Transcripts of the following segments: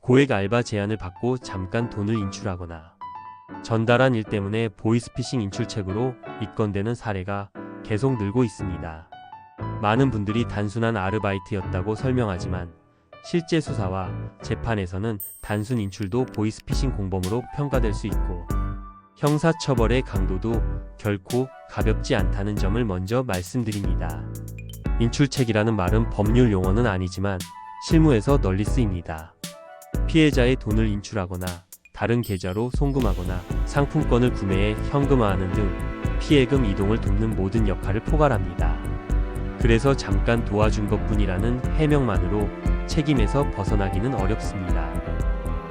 고액 알바 제안을 받고 잠깐 돈을 인출하거나 전달한 일 때문에 보이스피싱 인출책으로 입건되는 사례가 계속 늘고 있습니다. 많은 분들이 단순한 아르바이트였다고 설명하지만 실제 수사와 재판에서는 단순 인출도 보이스피싱 공범으로 평가될 수 있고 형사처벌의 강도도 결코 가볍지 않다는 점을 먼저 말씀드립니다. 인출책이라는 말은 법률 용어는 아니지만 실무에서 널리 쓰입니다. 피해자의 돈을 인출하거나 다른 계좌로 송금하거나 상품권을 구매해 현금화하는 등 피해금 이동을 돕는 모든 역할을 포괄합니다. 그래서 잠깐 도와준 것뿐이라는 해명만으로 책임에서 벗어나기는 어렵습니다.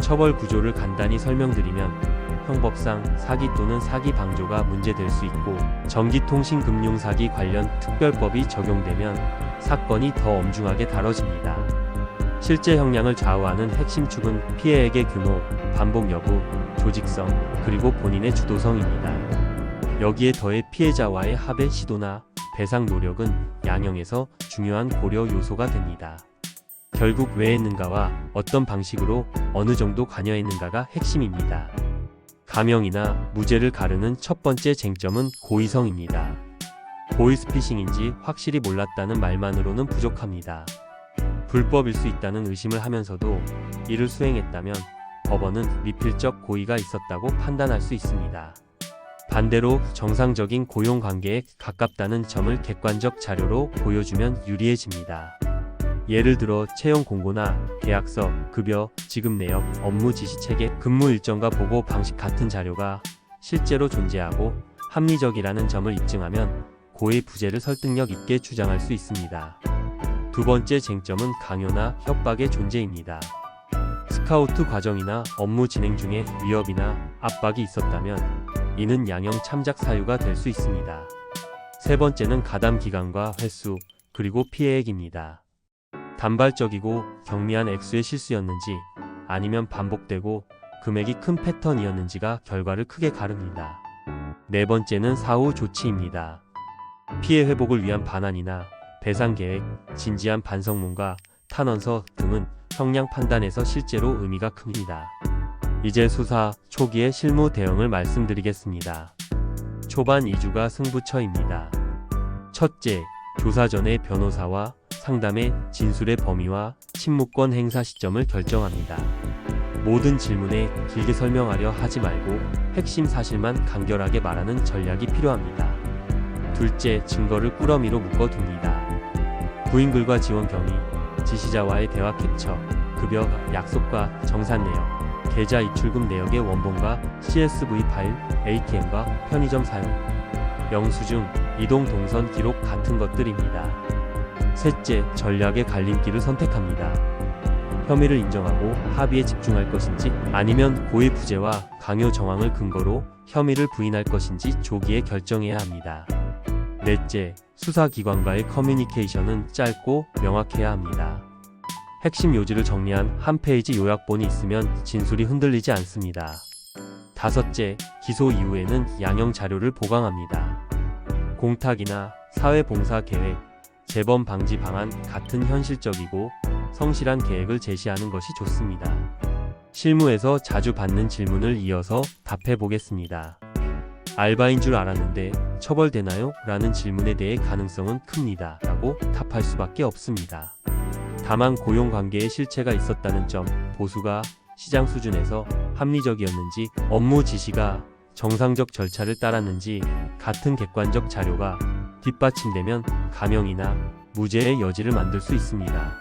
처벌 구조를 간단히 설명드리면 형법상 사기 또는 사기 방조가 문제될 수 있고 전기통신금융사기 관련 특별법이 적용되면 사건이 더 엄중하게 다뤄집니다. 실제 형량을 좌우하는 핵심 축은 피해액의 규모, 반복 여부, 조직성, 그리고 본인의 주도성입니다. 여기에 더해 피해자와의 합의 시도나 배상 노력은 양형에서 중요한 고려 요소가 됩니다. 결국 왜 했는가와 어떤 방식으로 어느 정도 관여했는가가 핵심입니다. 감형이나 무죄를 가르는 첫 번째 쟁점은 고의성입니다. 보이스피싱인지 확실히 몰랐다는 말만으로는 부족합니다. 불법일 수 있다는 의심을 하면서도 이를 수행했다면 법원은 미필적 고의가 있었다고 판단할 수 있습니다. 반대로 정상적인 고용관계에 가깝다는 점을 객관적 자료로 보여주면 유리해집니다. 예를 들어 채용 공고나 계약서, 급여, 지급 내역, 업무 지시 체계, 근무 일정과 보고 방식 같은 자료가 실제로 존재하고 합리적이라는 점을 입증하면 고의 부재를 설득력 있게 주장할 수 있습니다. 두 번째 쟁점은 강요나 협박의 존재입니다. 스카우트 과정이나 업무 진행 중에 위협이나 압박이 있었다면 이는 양형 참작 사유가 될 수 있습니다. 세 번째는 가담 기간과 횟수, 그리고 피해액입니다. 단발적이고 경미한 액수의 실수였는지 아니면 반복되고 금액이 큰 패턴이었는지가 결과를 크게 가릅니다. 네 번째는 사후 조치입니다. 피해 회복을 위한 반환이나 배상 계획, 진지한 반성문과 탄원서 등은 형량 판단에서 실제로 의미가 큽니다. 이제 수사 초기의 실무 대응을 말씀드리겠습니다. 초반 2주가 승부처입니다. 첫째, 조사 전에 변호사와 상담해 진술의 범위와 침묵권 행사 시점을 결정합니다. 모든 질문에 길게 설명하려 하지 말고 핵심 사실만 간결하게 말하는 전략이 필요합니다. 둘째, 증거를 꾸러미로 묶어둡니다. 부인글과 지원 경위, 지시자와의 대화 캡처, 급여, 약속과 정산 내역, 계좌 입출금 내역의 원본과 CSV 파일, ATM과 편의점 사용, 영수증, 이동 동선 기록 같은 것들입니다. 셋째, 전략의 갈림길을 선택합니다. 혐의를 인정하고 합의에 집중할 것인지 아니면 고의 부재와 강요 정황을 근거로 혐의를 부인할 것인지 조기에 결정해야 합니다. 넷째, 수사기관과의 커뮤니케이션은 짧고 명확해야 합니다. 핵심 요지를 정리한 한 페이지 요약본이 있으면 진술이 흔들리지 않습니다. 다섯째, 기소 이후에는 양형 자료를 보강합니다. 공탁이나 사회봉사 계획, 재범 방지 방안 같은 현실적이고 성실한 계획을 제시하는 것이 좋습니다. 실무에서 자주 받는 질문을 이어서 답해 보겠습니다. 알바인 줄 알았는데 처벌되나요? 라는 질문에 대해 가능성은 큽니다. 라고 답할 수밖에 없습니다. 다만 고용관계에 실체가 있었다는 점, 보수가 시장 수준에서 합리적이었는지, 업무 지시가 정상적 절차를 따랐는지 같은 객관적 자료가 뒷받침되면 감형이나 무죄의 여지를 만들 수 있습니다.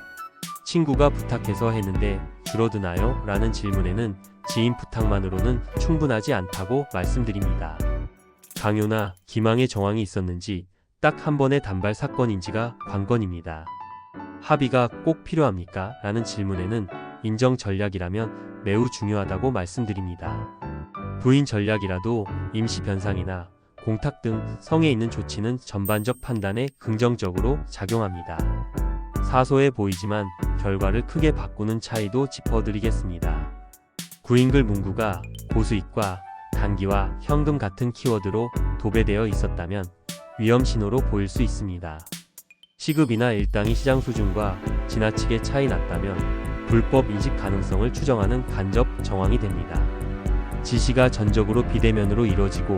친구가 부탁해서 했는데 줄어드나요? 라는 질문에는 지인 부탁만으로는 충분하지 않다고 말씀드립니다. 강요나 기망의 정황이 있었는지, 딱 한 번의 단발 사건인지가 관건입니다. 합의가 꼭 필요합니까? 라는 질문에는 인정 전략이라면 매우 중요하다고 말씀드립니다. 부인 전략이라도 임시 변상이나 공탁 등 성에 있는 조치는 전반적 판단에 긍정적으로 작용합니다. 사소해 보이지만 결과를 크게 바꾸는 차이도 짚어드리겠습니다. 구인글 문구가 고수익과 단기와 현금 같은 키워드로 도배되어 있었다면 위험 신호로 보일 수 있습니다. 시급이나 일당이 시장 수준과 지나치게 차이 났다면 불법 인식 가능성을 추정하는 간접 정황이 됩니다. 지시가 전적으로 비대면으로 이뤄지고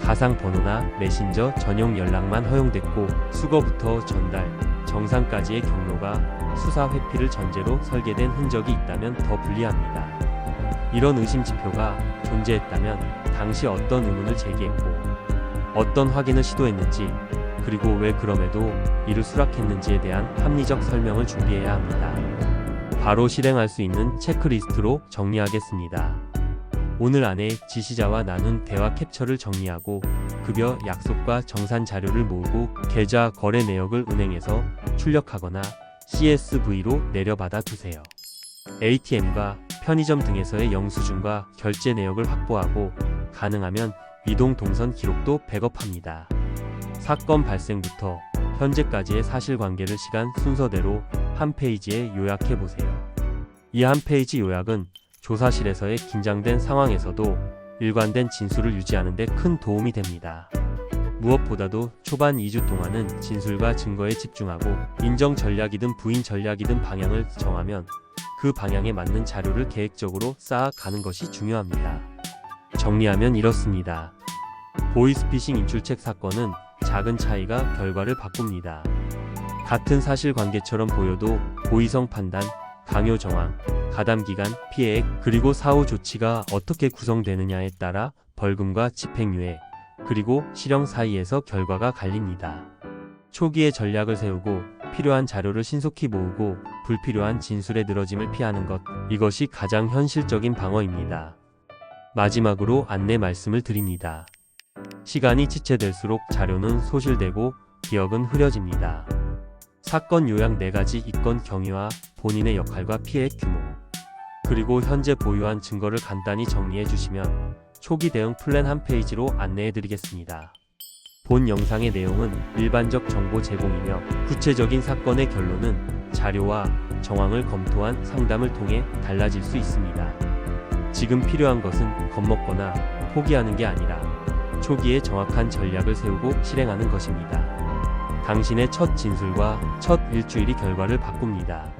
가상 번호나 메신저 전용 연락만 허용됐고 수거부터 전달, 정상까지의 경로가 수사 회피를 전제로 설계된 흔적이 있다면 더 불리합니다. 이런 의심 지표가 존재했다면 당시 어떤 의문을 제기했고 어떤 확인을 시도했는지 그리고 왜 그럼에도 이를 수락했는지에 대한 합리적 설명을 준비해야 합니다. 바로 실행할 수 있는 체크리스트로 정리하겠습니다. 오늘 안에 지시자와 나눈 대화 캡처를 정리하고 급여 약속과 정산 자료를 모으고 계좌 거래 내역을 은행에서 출력하거나 CSV로 내려받아 두세요. ATM과 편의점 등에서의 영수증과 결제 내역을 확보하고 가능하면 이동 동선 기록도 백업합니다. 사건 발생부터 현재까지의 사실관계를 시간 순서대로 한 페이지에 요약해 보세요. 이 한 페이지 요약은 조사실에서의 긴장된 상황에서도 일관된 진술을 유지하는 데 큰 도움이 됩니다. 무엇보다도 초반 2주 동안은 진술과 증거에 집중하고 인정 전략이든 부인 전략이든 방향을 정하면 그 방향에 맞는 자료를 계획적으로 쌓아가는 것이 중요합니다. 정리하면 이렇습니다. 보이스피싱 인출책 사건은 작은 차이가 결과를 바꿉니다. 같은 사실관계처럼 보여도 고의성 판단, 강요 정황, 가담기간, 피해액, 그리고 사후 조치가 어떻게 구성되느냐에 따라 벌금과 집행유예, 그리고 실형 사이에서 결과가 갈립니다. 초기에 전략을 세우고 필요한 자료를 신속히 모으고 불필요한 진술의 늘어짐을 피하는 것, 이것이 가장 현실적인 방어입니다. 마지막으로 안내 말씀을 드립니다. 시간이 지체될수록 자료는 소실되고 기억은 흐려집니다. 사건 요약 4가지 이건 경위와 본인의 역할과 피해액 규모, 그리고 현재 보유한 증거를 간단히 정리해 주시면 초기 대응 플랜 한 페이지로 안내해 드리겠습니다. 본 영상의 내용은 일반적 정보 제공이며 구체적인 사건의 결론은 자료와 정황을 검토한 상담을 통해 달라질 수 있습니다. 지금 필요한 것은 겁먹거나 포기하는 게 아니라 초기에 정확한 전략을 세우고 실행하는 것입니다. 당신의 첫 진술과 첫 일주일이 결과를 바꿉니다.